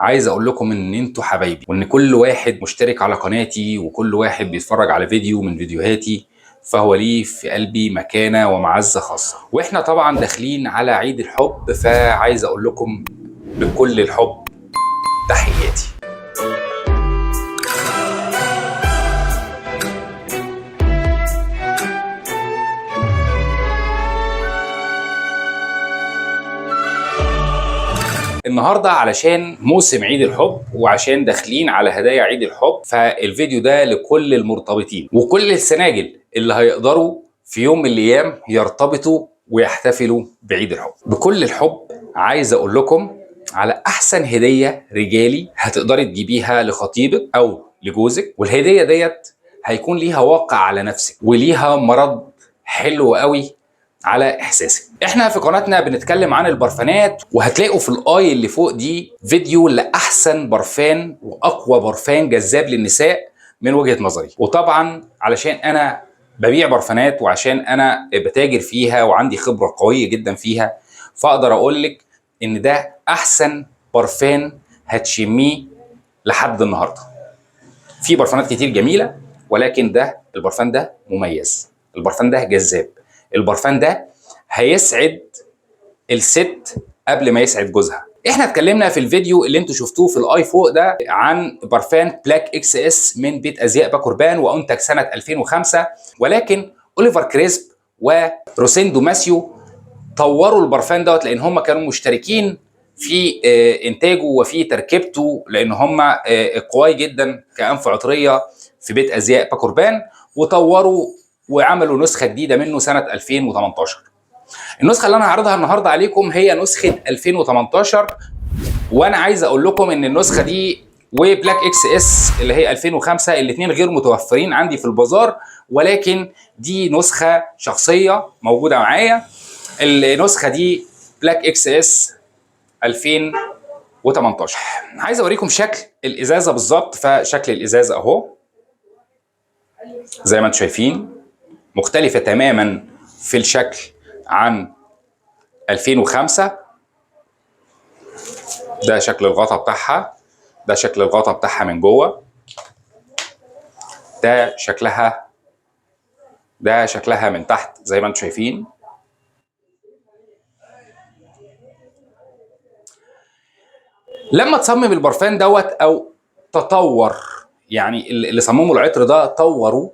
عايز اقول لكم ان انتوا حبايبي، وان كل واحد مشترك على قناتي وكل واحد بيتفرج على فيديو من فيديوهاتي فهو ليه في قلبي مكانة ومعزة خاصة. واحنا طبعا داخلين على عيد الحب، فعايز اقول لكم بكل الحب تحياتي. النهارده علشان موسم عيد الحب وعشان داخلين على هدايا عيد الحب، فالفيديو ده لكل المرتبطين وكل السناجل اللي هيقدروا في يوم من الايام يرتبطوا ويحتفلوا بعيد الحب. بكل الحب عايز اقول لكم على احسن هديه رجالي هتقدري تجيبيها لخطيبك او لجوزك، والهديه ديت هيكون ليها واقع على نفسك وليها مرض حلو قوي على احساسك. احنا في قناتنا بنتكلم عن البرفانات، وهتلاقوا في الاي اللي فوق دي فيديو لاحسن برفان واقوى برفان جذاب للنساء من وجهة نظري. وطبعا علشان انا ببيع برفانات وعشان انا بتاجر فيها وعندي خبرة قوية جدا فيها، فاقدر اقول لك ان ده احسن برفان هتشميه لحد النهارده. في برفانات كتير جميلة، ولكن ده البرفان ده مميز، البرفان ده جذاب، البرفان ده هيسعد الست قبل ما يسعد جوزها. احنا اتكلمنا في الفيديو اللي انتوا شفتوه في الاي فوق ده عن برفان بلاك اكس اس من بيت ازياء باكوربان وانتج سنة 2005، ولكن اوليفر كريسب وروسيندو ماسيو طوروا البرفان دوت لان هم كانوا مشتركين في انتاجه وفي تركيبته، لان هم قوي جدا كانف عطريه في بيت ازياء باكوربان، وطوروا وعملوا نسخه جديده منه سنه 2018. النسخه اللي انا هعرضها النهارده عليكم هي نسخه 2018، وانا عايز اقول لكم ان النسخه دي وبلاك اكس اس اللي هي 2005 الاثنين غير متوفرين عندي في البازار، ولكن دي نسخه شخصيه موجوده معايا. النسخه دي بلاك اكس اس 2018. عايز اوريكم شكل الازازه بالظبط، فشكل الازازه اهو زي ما انتم شايفين، مختلفه تماما في الشكل عن 2005. ده شكل الغطا بتاعها، ده شكل الغطا بتاعها من جوه، ده شكلها من تحت زي ما انتم شايفين. لما تصمم البرفان دوت او تطور، يعني اللي صمموا العطر ده طوروا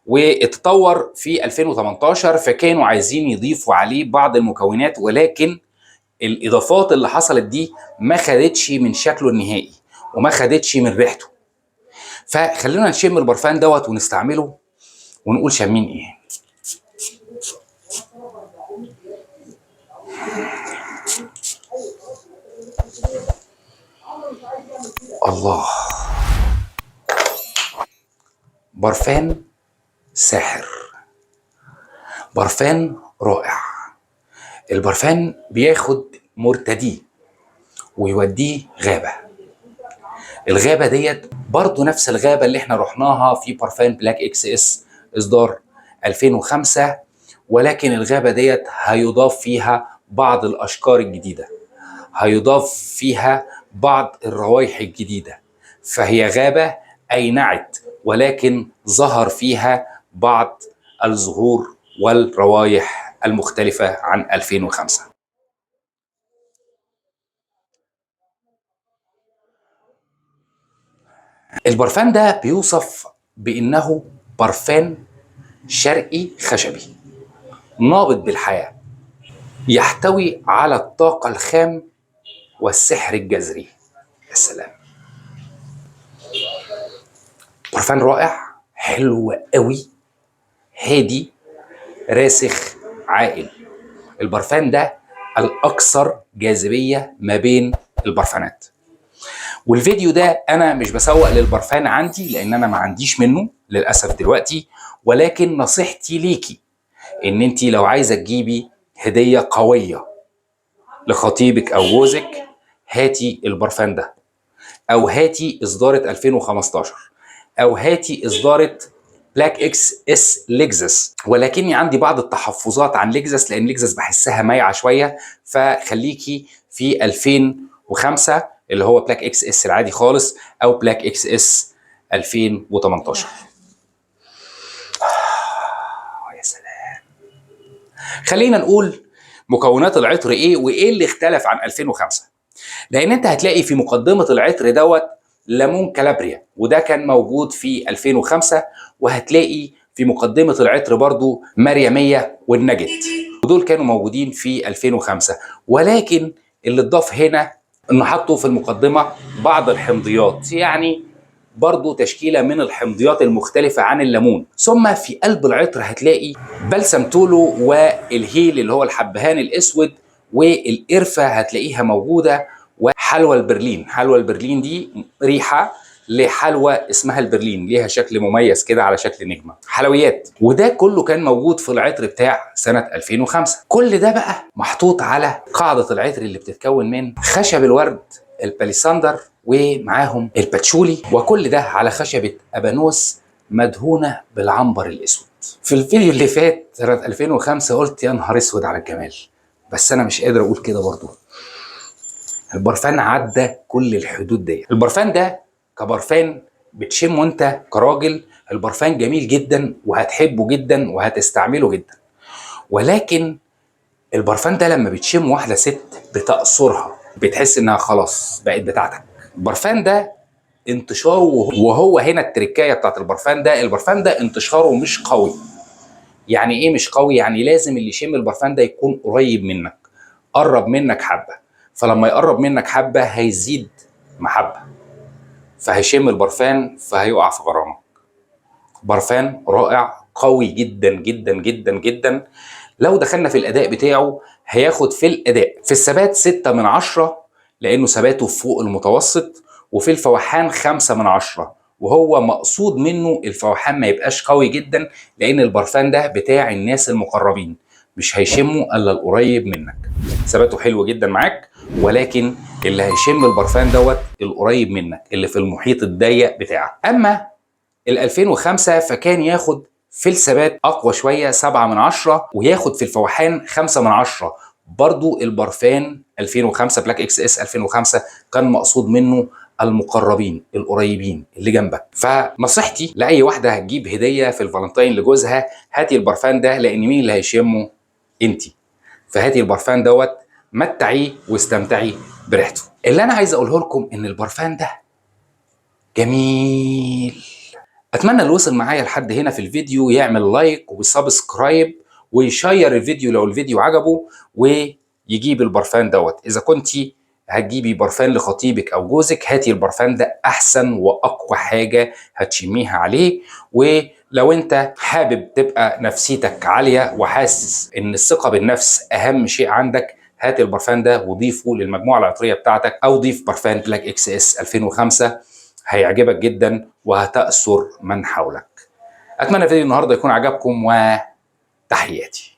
واتطور في 2018، فكانوا عايزين يضيفوا عليه بعض المكونات، ولكن الاضافات اللي حصلت دي ما خدتش من شكله النهائي وما خدتش من ريحته. فخلونا نشم البرفان دوت ونستعمله ونقول شامين ايه. الله، برفان ساحر، برفان رائع. البرفان بياخد مرتديه ويوديه غابة. الغابة ديت برضو نفس الغابة اللي احنا رحناها في برفان بلاك اكس اس اصدار 2005، ولكن الغابة ديت هيضاف فيها بعض الاشكار الجديدة، هيضاف فيها بعض الروائح الجديدة. فهي غابة أينعت ولكن ظهر فيها بعض الزهور والروائح المختلفة عن 2005. البرفان ده بيوصف بأنه برفان شرقي خشبي نابض بالحياة، يحتوي على الطاقة الخام والسحر الجذري. يا سلام، برفان رائع، حلو قوي، هادي، راسخ، عاقل. البرفان ده الأكثر جاذبية ما بين البرفانات. والفيديو ده أنا مش بسوق للبرفان عندي لأن أنا ما عنديش منه للأسف دلوقتي، ولكن نصيحتي ليكي إن أنت لو عايزة تجيبي هدية قوية لخطيبك أو جوزك، هاتي البرفان ده، أو هاتي إصدارة 2015، أو هاتي إصدارة بلاك اكس اس ليكزس. ولكني عندي بعض التحفظات عن ليكزس لان ليكزس بحسها مايعه شويه، فخليكي في 2005 اللي هو بلاك اكس اس العادي خالص او بلاك اكس اس 2018. يا سلام. خلينا نقول مكونات العطر ايه وايه اللي اختلف عن 2005. لان انت هتلاقي في مقدمه العطر دوت ليمون كالابريا، وده كان موجود في 2005، وهتلاقي في مقدمه العطر برضو مريميه والنجد، ودول كانوا موجودين في 2005. ولكن اللي اتضاف هنا ان حطوا في المقدمه بعض الحمضيات، يعني برضو تشكيله من الحمضيات المختلفه عن الليمون. ثم في قلب العطر هتلاقي بلسم تولو والهيل اللي هو الحبهان الاسود، والقرفه هتلاقيها موجوده، وحلوى البرلين. حلوى البرلين دي ريحه لحلوى اسمها البرلين، ليها شكل مميز كده على شكل نجمه. حلويات، وده كله كان موجود في العطر بتاع سنه 2005. كل ده بقى محطوط على قاعده العطر اللي بتتكون من خشب الورد، الباليساندر، ومعاهم الباتشولي، وكل ده على خشبه ابانوس مدهونه بالعنبر الاسود. في الفيديو اللي فات سنه 2005 قلت يا نهار اسود على الجمال، بس انا مش قادر اقول كده برضو. البرفان عدى كل الحدود دي. البرفان ده كبرفان بتشمه انت كراجل، البرفان جميل جدا وهتحبه جدا وهتستعمله جدا. ولكن البرفان ده لما بتشم واحده ست بتأثرها، بتحس انها خلاص بقت بتاعتك. البرفان ده انتشاره، وهو هنا التركايه بتاعت البرفان ده، البرفان ده انتشاره مش قوي. يعني ايه مش قوي؟ يعني لازم اللي يشم البرفان ده يكون قريب منك، قرب منك حبه، فلما يقرب منك حبه هيزيد محبه، فهيشم البرفان فهيقع في غرامك. برفان رائع قوي جدا جدا جدا جدا. لو دخلنا في الاداء بتاعه هياخد في الاداء في الثبات 6/10 لانه ثباته فوق المتوسط، وفي الفوحان 5/10، وهو مقصود منه الفوحان ما يبقاش قوي جدا لان البرفان ده بتاع الناس المقربين، مش هيشمه الا القريب منك. ثباته حلو جدا معاك، ولكن اللي هيشم البرفان دوت القريب منك اللي في المحيط الضيق بتاعك. اما ال 2005 فكان ياخد في الثبات اقوى شويه 7/10، وياخد في الفوحان 5/10. برضو البرفان 2005 بلاك اكس اس 2005 كان مقصود منه المقربين القريبين اللي جنبك. فنصيحتي لاي واحده هتجيب هديه في الفالنتين لجوزها، هاتي البرفان ده، لان مين اللي هيشمه؟ انتي. فهاتي البرفان دوت، متعيه واستمتعي بريحته. اللي انا عايز اقوله لكم ان البرفان ده جميل. اتمنى اللي وصل معايا لحد هنا في الفيديو يعمل لايك وسبسكرايب ويشير الفيديو لو الفيديو عجبه، ويجيب البرفان دوت. اذا كنتي هتجيبي برفان لخطيبك او جوزك، هاتي البرفان ده، احسن واقوى حاجه هتشميها عليه. ولو انت حابب تبقى نفسيتك عاليه وحاسس ان الثقه بالنفس اهم شيء عندك، هات البرفان ده وضيفه للمجموعه العطريه بتاعتك، او ضيف برفان بلاك اكس اس 2005، هيعجبك جدا وهتأثر من حولك. اتمنى الفيديو النهارده يكون عجبكم، وتحياتي.